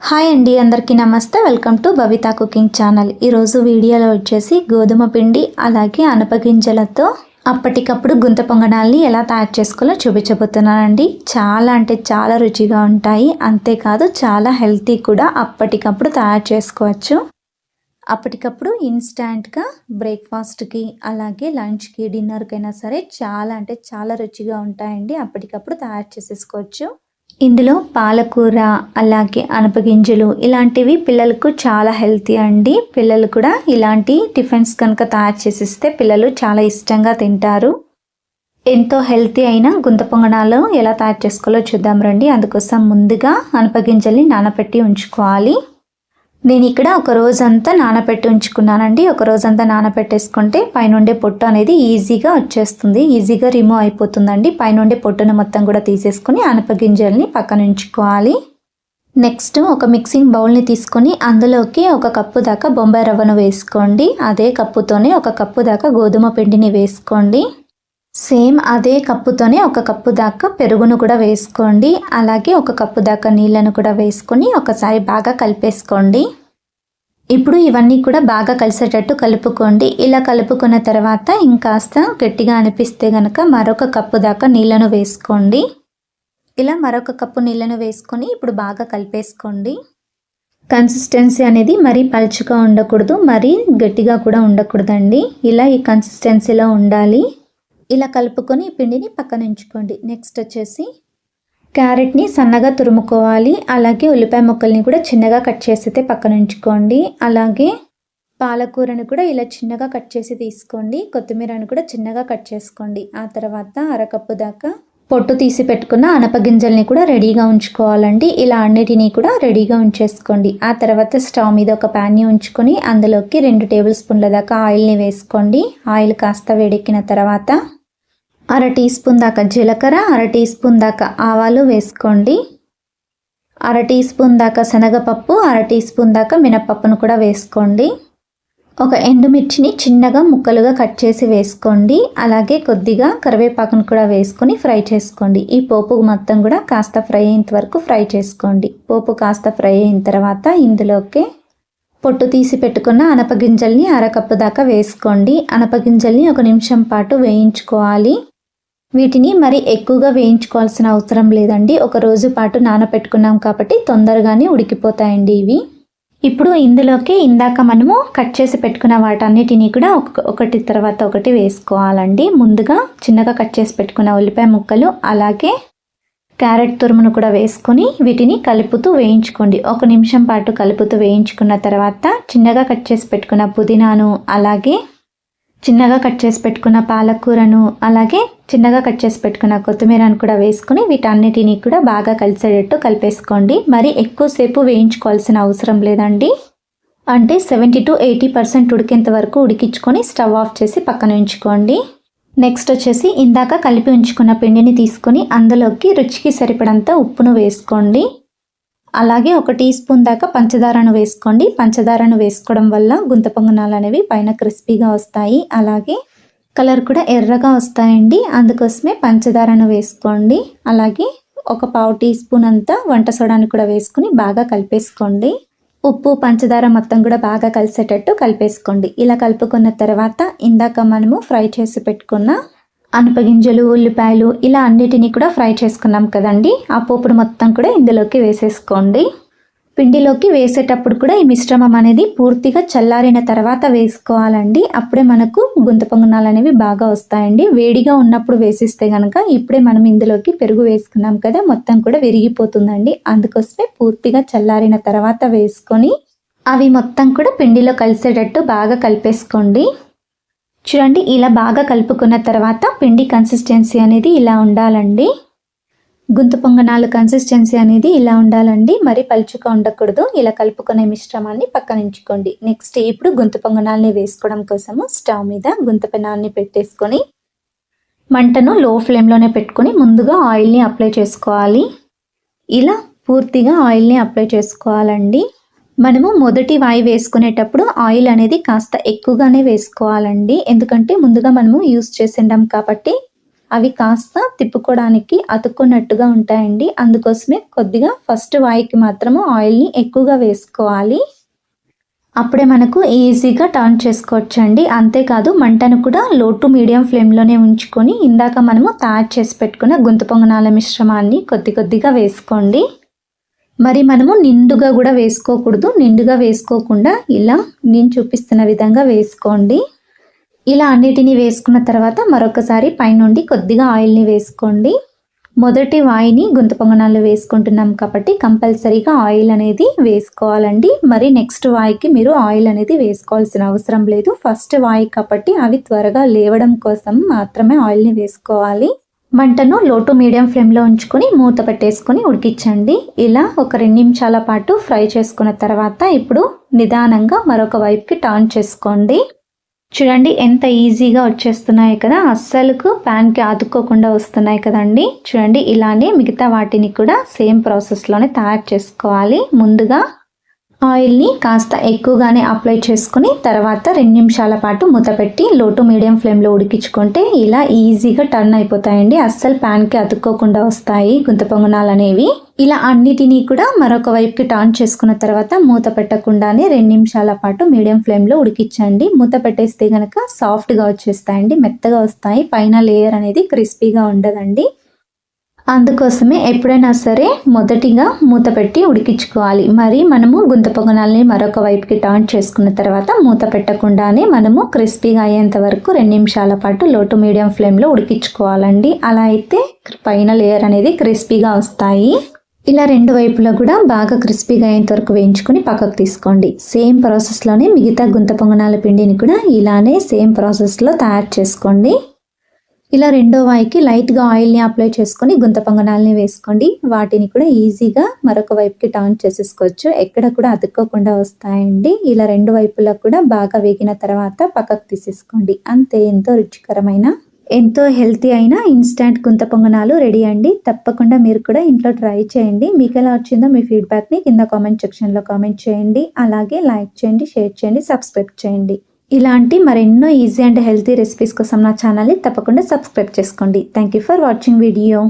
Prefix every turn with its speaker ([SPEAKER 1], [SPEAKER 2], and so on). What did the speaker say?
[SPEAKER 1] Hi అండి, అందరికీ నమస్తే. Welcome to Babita cooking channel. ఈరోజు వీడియోలో వచ్చేసి గోధుమ పిండి అలాగే అనపగింజలతో అప్పటికప్పుడు గుంత పొంగనాల్ని ఎలా తయారు చేసుకోవాలో చూపించబోతున్నానండి. చాలా అంటే చాలా రుచిగా ఉంటాయి. అంతేకాదు చాలా హెల్తీ కూడా. అప్పటికప్పుడు తయారు చేసుకోవచ్చు. అప్పటికప్పుడు ఇన్స్టాంట్గా బ్రేక్ఫాస్ట్కి అలాగే లంచ్కి డిన్నర్కైనా సరే చాలా అంటే చాలా రుచిగా ఉంటాయండి. అప్పటికప్పుడు తయారు చేసేసుకోవచ్చు. ఇందులో పాలకూర అలాగే అనపగింజలు ఇలాంటివి పిల్లలకు చాలా హెల్తీ అండి. పిల్లలు కూడా ఇలాంటి టిఫిన్స్ కనుక తయారు చేసిస్తే పిల్లలు చాలా ఇష్టంగా తింటారు. ఎంతో హెల్తీ అయిన గుంత పొంగనాలు ఎలా తయారు చేసుకోవాలో చూద్దాం రండి. అందుకోసం ముందుగా అనపగింజల్ని నానబెట్టి ఉంచుకోవాలి. నేను ఇక్కడ ఒక రోజంతా నానబెట్టి ఉంచుకున్నానండి. ఒక రోజంతా నానబెట్టేసుకుంటే పైనుండే పొట్టు అనేది ఈజీగా వచ్చేస్తుంది, ఈజీగా రిమూవ్ అయిపోతుందండి. పైనుండే పొట్టును మొత్తం కూడా తీసేసుకొని అనపగింజల్ని పక్కన ఉంచుకోవాలి. నెక్స్ట్ ఒక మిక్సింగ్ బౌల్ని తీసుకొని అందులోకి ఒక కప్పు దాకా బొంబాయి రవ్వను వేసుకోండి. అదే కప్పుతోనే ఒక కప్పు దాకా గోధుమ పిండిని వేసుకోండి. సేమ్ అదే కప్పుతోనే ఒక కప్పు దాకా పెరుగును కూడా వేసుకోండి. అలాగే ఒక కప్పు దాకా నీళ్ళను కూడా వేసుకొని ఒకసారి బాగా కలిపేసుకోండి. ఇప్పుడు ఇవన్నీ కూడా బాగా కలిసేటట్టు కలుపుకోండి. ఇలా కలుపుకున్న తర్వాత ఇంకాస్త గట్టిగా అనిపిస్తే కనుక మరొక కప్పు దాకా నీళ్ళను వేసుకోండి. ఇలా మరొక కప్పు నీళ్ళను వేసుకొని ఇప్పుడు బాగా కలిపేసుకోండి. కన్సిస్టెన్సీ అనేది మరీ పలుచగా ఉండకూడదు, మరీ గట్టిగా కూడా ఉండకూడదండి. ఇలా ఈ కన్సిస్టెన్సీలో ఉండాలి. ఇలా కలుపుకొని పిండిని పక్కన ఉంచుకోండి. నెక్స్ట్ వచ్చేసి క్యారెట్ని సన్నగా తురుముకోవాలి. అలాగే ఉల్లిపాయ ముక్కల్ని కూడా చిన్నగా కట్ చేసి అయితే పక్కన ఉంచుకోండి. అలాగే పాలకూరను కూడా ఇలా చిన్నగా కట్ చేసి తీసుకోండి. కొత్తిమీరను కూడా చిన్నగా కట్ చేసుకోండి. ఆ తర్వాత అరకప్పు దాకా పొట్టు తీసి పెట్టుకున్న అనపగింజల్ని కూడా రెడీగా ఉంచుకోవాలండి. ఇలా అన్నిటినీ కూడా రెడీగా ఉంచేసుకోండి. ఆ తర్వాత స్టవ్ మీద ఒక ప్యాన్ని ఉంచుకొని అందులోకి 2 టేబుల్ స్పూన్ల దాకా ఆయిల్ని వేసుకోండి. ఆయిల్ కాస్త వేడెక్కిన తర్వాత అర టీ స్పూన్ దాకా జీలకర్ర, అర టీ స్పూన్ దాకా ఆవాలు వేసుకోండి. అర టీ స్పూన్ దాకా శనగపప్పు, అర టీ స్పూన్ దాకా మినపప్పును కూడా వేసుకోండి. ఒక ఎండుమిర్చిని చిన్నగా ముక్కలుగా కట్ చేసి వేసుకోండి. అలాగే కొద్దిగా కరివేపాకును కూడా వేసుకొని ఫ్రై చేసుకోండి. ఈ పోపు మొత్తం కూడా కాస్త ఫ్రై అయ్యేంత వరకు ఫ్రై చేసుకోండి. పోపు కాస్త ఫ్రై అయిన తర్వాత ఇందులోకి పొట్టు తీసి పెట్టుకున్న అనపగింజల్ని అరకప్పు దాకా వేసుకోండి. అనపగింజల్ని 1 నిమిషం పాటు వేయించుకోవాలి. వీటిని మరి ఎక్కువగా వేయించుకోవాల్సిన అవసరం లేదండి. ఒక రోజు పాటు నానబెట్టుకున్నాం కాబట్టి తొందరగానే ఉడికిపోతాయండి ఇవి. ఇప్పుడు ఇందులోకి ఇందాక మనము కట్ చేసి పెట్టుకున్న వాటన్నిటినీ కూడా ఒకటి తర్వాత ఒకటి వేసుకోవాలండి. ముందుగా చిన్నగా కట్ చేసి పెట్టుకున్న ఉల్లిపాయ ముక్కలు అలాగే క్యారెట్ తురుమును కూడా వేసుకొని వీటిని కలుపుతూ వేయించుకోండి. 1 నిమిషం పాటు కలుపుతూ వేయించుకున్న తర్వాత చిన్నగా కట్ చేసి పెట్టుకున్న పుదీనాను అలాగే చిన్నగా కట్ చేసి పెట్టుకున్న పాలకూరను అలాగే చిన్నగా కట్ చేసి పెట్టుకున్న కొత్తిమీరను కూడా వేసుకొని వీటన్నిటినీ కూడా బాగా కలిసేటట్టు కలిపేసుకోండి. మరి ఎక్కువసేపు వేయించుకోవాల్సిన అవసరం లేదండి. అంటే 70 to 80% ఉడికేంత వరకు ఉడికించుకొని స్టవ్ ఆఫ్ చేసి పక్కన ఉంచుకోండి. నెక్స్ట్ వచ్చేసి ఇందాక కలిపి ఉంచుకున్న పిండిని తీసుకొని అందులోకి రుచికి సరిపడంత ఉప్పును వేసుకోండి. అలాగే 1 టీ స్పూన్ దాకా పంచదారను వేసుకోండి. పంచదారను వేసుకోవడం వల్ల గుంత పొంగనాలు అనేవి పైన క్రిస్పీగా వస్తాయి. అలాగే కలర్ కూడా ఎర్రగా వస్తాయండి. అందుకోసమే పంచదారను వేసుకోండి. అలాగే ఒక పావు టీ స్పూన్ అంతా వంట సోడాను కూడా వేసుకుని బాగా కలిపేసుకోండి. ఉప్పు పంచదార మొత్తం కూడా బాగా కలిసేటట్టు కలిపేసుకోండి. ఇలా కలుపుకున్న తర్వాత ఇందాక మనము ఫ్రై చేసి పెట్టుకున్న అనపగింజలు ఉల్లిపాయలు ఇలా అన్నిటినీ కూడా ఫ్రై చేసుకున్నాం కదండి. ఆ పోపుడు మొత్తం కూడా ఇందులోకి వేసేసుకోండి. పిండిలోకి వేసేటప్పుడు కూడా ఈ మిశ్రమం అనేది పూర్తిగా చల్లారిన తర్వాత వేసుకోవాలండి. అప్పుడే మనకు గుంత పొంగనాలు అనేవి బాగా వస్తాయండి. వేడిగా ఉన్నప్పుడు వేసిస్తే కనుక ఇప్పుడే మనం ఇందులోకి పెరుగు వేసుకున్నాం కదా, మొత్తం కూడా విరిగిపోతుందండి. అందుకోసమే పూర్తిగా చల్లారిన తర్వాత వేసుకొని అవి మొత్తం కూడా పిండిలో కలిసేటట్టు బాగా కలిపేసుకోండి. చూడండి, ఇలా బాగా కలుపుకున్న తర్వాత పిండి కన్సిస్టెన్సీ అనేది ఇలా ఉండాలండి. గుంత పొంగనాలు కన్సిస్టెన్సీ అనేది ఇలా ఉండాలండి. మరి పలుచుగా ఉండకూడదు. ఇలా కలుపుకునే మిశ్రమాన్ని పక్కన ఉంచుకోండి. నెక్స్ట్ ఇప్పుడు గుంత పొంగనాల్ని వేసుకోవడం కోసము స్టవ్ మీద గుంత పెనాల్ని పెట్టేసుకొని మంటను లో ఫ్లేమ్లోనే పెట్టుకొని ముందుగా ఆయిల్ని అప్లై చేసుకోవాలి. ఇలా పూర్తిగా ఆయిల్ని అప్లై చేసుకోవాలండి. మనము మొదటి వాయి వేసుకునేటప్పుడు ఆయిల్ అనేది కాస్త ఎక్కువగానే వేసుకోవాలండి. ఎందుకంటే ముందుగా మనము యూస్ చేసిండాం కాబట్టి అవి కాస్త తిప్పుకోవడానికి అతుక్కున్నట్టుగా ఉంటాయండి. అందుకోసమే కొద్దిగా ఫస్ట్ వాయికి మాత్రము ఆయిల్ని ఎక్కువగా వేసుకోవాలి. అప్పుడే మనకు ఈజీగా టర్న్ చేసుకోవచ్చండి. అంతేకాదు మంటను కూడా లో టు మీడియం ఫ్లేమ్లోనే ఉంచుకొని ఇందాక మనము తయారు చేసి పెట్టుకున్న గుంత పొంగనాల మిశ్రమాన్ని కొద్దిగా వేసుకోండి. మరి మనము నిండుగా కూడా వేసుకోకూడదు. నిండుగా వేసుకోకుండా ఇలా నేను చూపిస్తున్న విధంగా వేసుకోండి. ఇలా అన్నిటినీ వేసుకున్న తర్వాత మరొకసారి పైనుండి కొద్దిగా ఆయిల్ని వేసుకోండి. మొదటి వాయిని గుంత పొంగనాలు వేసుకుంటున్నాం కాబట్టి కంపల్సరీగా ఆయిల్ అనేది వేసుకోవాలండి. మరి నెక్స్ట్ వాయికి మీరు ఆయిల్ అనేది వేసుకోవాల్సిన అవసరం లేదు. ఫస్ట్ వాయి కాబట్టి అవి త్వరగా లేవడం కోసం మాత్రమే ఆయిల్ని వేసుకోవాలి. మంటను లో టు మీడియం ఫ్లేమ్లో ఉంచుకొని మూత పెట్టేసుకొని ఉడికించండి. ఇలా ఒక 2 నిమిషాల పాటు ఫ్రై చేసుకున్న తర్వాత ఇప్పుడు నిదానంగా మరొక వైపుకి టర్న్ చేసుకోండి. చూడండి ఎంత ఈజీగా వచ్చేస్తున్నాయి కదా, అస్సలకు ప్యాన్కి అతుక్కోకుండా వస్తున్నాయి కదండి. చూడండి ఇలానే మిగతా వాటిని కూడా సేమ్ ప్రాసెస్లోనే తయారు చేసుకోవాలి. ముందుగా ఆయిల్ని కాస్త ఎక్కువగానే అప్లై చేసుకుని తర్వాత 2 నిమిషాల పాటు మూత పెట్టి లో టు మీడియం ఫ్లేమ్లో ఉడికించుకుంటే ఇలా ఈజీగా టర్న్ అయిపోతాయండి. అస్సలు ప్యాన్కి అతుక్కోకుండా వస్తాయి గుంత పొంగనాలు అనేవి. ఇలా అన్నిటినీ కూడా మరొక వైపుకి టర్న్ చేసుకున్న తర్వాత మూత పెట్టకుండానే 2 నిమిషాల పాటు మీడియం ఫ్లేమ్లో ఉడికించండి. మూత పెట్టేస్తే కనుక సాఫ్ట్గా వచ్చేస్తాయండి, మెత్తగా వస్తాయి. పైన లేయర్ అనేది క్రిస్పీగా ఉండదండి. అందుకోసమే ఎప్పుడైనా సరే మొదటిగా మూత పెట్టి ఉడికించుకోవాలి. మరి మనము గుంత పొంగనాల్ని మరొక వైపుకి టర్న్ చేసుకున్న తర్వాత మూత పెట్టకుండానే మనము క్రిస్పీగా అయ్యేంత వరకు 2 నిమిషాల పాటు లో టు మీడియం ఫ్లేమ్లో ఉడికించుకోవాలండి. అలా అయితే పైన లేయర్ అనేది క్రిస్పీగా వస్తాయి. ఇలా 2 వైపులా కూడా బాగా క్రిస్పీగా అయ్యేంత వరకు వేయించుకొని పక్కకు తీసుకోండి. సేమ్ ప్రాసెస్లోనే మిగతా గుంత పొంగనాల పిండిని కూడా ఇలానే సేమ్ ప్రాసెస్లో తయారు చేసుకోండి. ఇలా రెండో వాయికి లైట్గా ఆయిల్ని అప్లై చేసుకొని గుంత పొంగనాలని వేసుకోండి. వాటిని కూడా ఈజీగా మరొక వైపుకి టర్న్ చేసేసుకోవచ్చు. ఎక్కడ కూడా అతుక్కోకుండా వస్తాయండి. ఇలా 2 వైపులా కూడా బాగా వేగిన తర్వాత పక్కకు తీసేసుకోండి. అంతే, ఎంతో రుచికరమైన ఎంతో హెల్తీ అయిన ఇన్స్టెంట్ గుంత పొంగనాలు రెడీ అండి. తప్పకుండా మీరు కూడా ఇంట్లో ట్రై చేయండి. మీకు ఎలా వచ్చిందో మీ ఫీడ్బ్యాక్ని కింద కామెంట్ సెక్షన్లో కామెంట్ చేయండి. అలాగే లైక్ చేయండి, షేర్ చేయండి, సబ్స్క్రైబ్ చేయండి. ఇలాంటి మరెన్నో ఈజీ అండ్ హెల్తీ రెసిపీస్ కోసం నా ఛానల్ని తప్పకుండా సబ్స్క్రైబ్ చేసుకోండి. Thank you for watching video.